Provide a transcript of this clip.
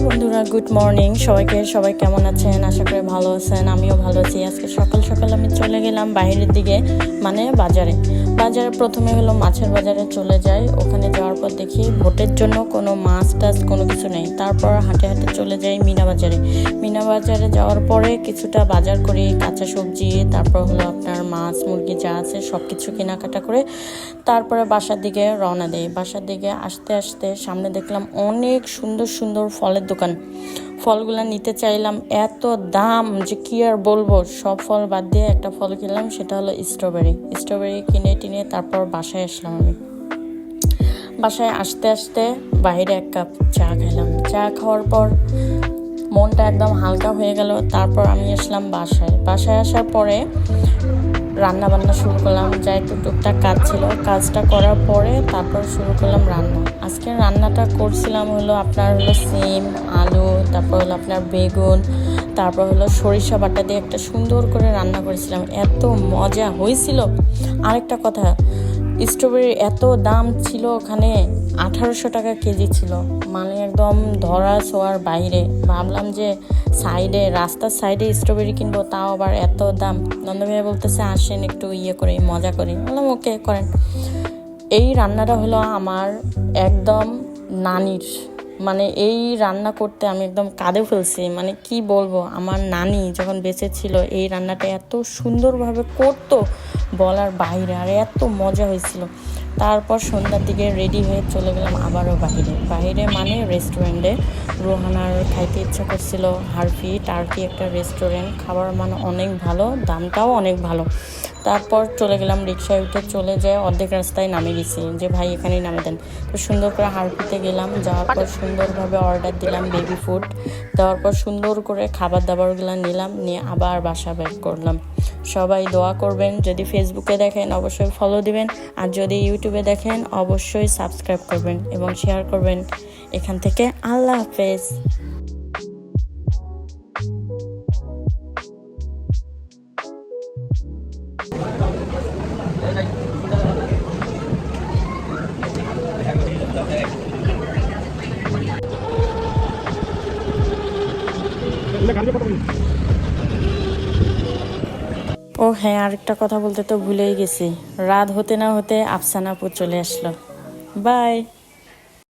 বন্ধুরা, good morning সবাই কেমন আছেন? আশা করি ভালো আছেন। আমিও ভালো আছি। আজকে সকাল সকাল আমি চলে গেলাম বাইরের দিকে, মানে বাজারে প্রথমে হলো মাছের বাজারে চলে যাই। ওখানে যাওয়ার পর দেখি ভোটের জন্য কোনো মাছ টাছ কোনো কিছু নেই। তারপর হাঁটে হাঁটে চলে যাই মিনা বাজারে যাওয়ার পরে কিছুটা বাজার করি, কাঁচা সবজি, তারপর হলো আপনার মাছ মুরগি যা আছে সব কিছু কেনাকাটা করে তারপরে বাসার দিকে রওনা দেই। বাসার দিকে আসতে আসতে সামনে দেখলাম অনেক সুন্দর সুন্দর ফলের দোকান। ফলগুলো নিতে চাইলাম, এত দাম যে কি আর বলবো। সব ফল বাদ দিয়ে একটা ফল কিনলাম, সেটা হলো স্ট্রবেরি কিনে টিনে তারপর বাসায় আসলাম। আমি বাসায় আসতে আসতে বাইরে এক কাপ চা খেলাম। চা খাওয়ার পর মনটা একদম হালকা হয়ে গেল। তারপর আমি আসলাম বাসায় আসার পরে রান্না বান্না শুরু করলাম। যা একটু টুকটাক কাজ ছিল, কাজটা করার পরে তারপর শুরু করলাম রান্না। আজকে রান্নাটা করছিলাম হলো সিম, আলু, তারপর হলো আপনার বেগুন, তারপর হলো সরিষা বাটা দিয়ে একটা সুন্দর করে রান্না করেছিলাম। এত মজা হয়েছিল। আরেকটা কথা, স্ট্রবেরির এত দাম ছিল ওখানে, 1800 টাকা কেজি ছিল, মানে একদম ধরা ছোঁয়ার বাইরে। ভাবলাম যে রাস্তার সাইডে স্ট্রবেরি কিনবো, তাও আবার এত দাম। নন্দভাইয়া বলতেছে আসেন একটু করি, মজা করি। বললাম ওকে করেন। এই রান্নাটা হলো আমার একদম নানির, মানে এই রান্না করতে আমি একদম কাঁদে ফেলছি। মানে কি বলবো, আমার নানি যখন বেঁচে ছিল এই রান্নাটা এত সুন্দরভাবে করতো বলার বাইরে, আর এত মজা হয়েছিল। তারপর সন্ধ্যার দিকে রেডি হয়ে চলে গেলাম আবারও বাইরে মানে রেস্টুরেন্টে। রোহানার খাইতে ইচ্ছা করছিল হারফি টার্কি একটা রেস্টুরেন্ট, খাবার মানে অনেক ভালো, দামটাও অনেক ভালো। তারপর চলে গেলাম রিক্সায় উঠে, চলে যায় অর্ধেক রাস্তায় নামে গেছি যে ভাই এখানেই নামে দেন। তো সুন্দর করে হারফিতে গেলাম, যাওয়ার পর সুন্দরভাবে অর্ডার দিলাম বেবি ফুড। দেওয়ার পর সুন্দর করে খাবার দাবারগুলো নিলাম, নিয়ে আবার বাসা ব্যাক করলাম। সবাই দোয়া করবেন, যদি ফেসবুকে দেখেন অবশ্যই ফলো দিবেন, আর যদি ইউটিউবে দেখেন অবশ্যই সাবস্ক্রাইব করবেন এবং শেয়ার করবেন। এখান থেকে আল্লাহ হাফেজ। ও হ্যাঁ, আরেকটা কথা বলতে তো ভুলেই গেছি। রাত হতে না হতে আফসানা আপু চলে আসলো। বাই।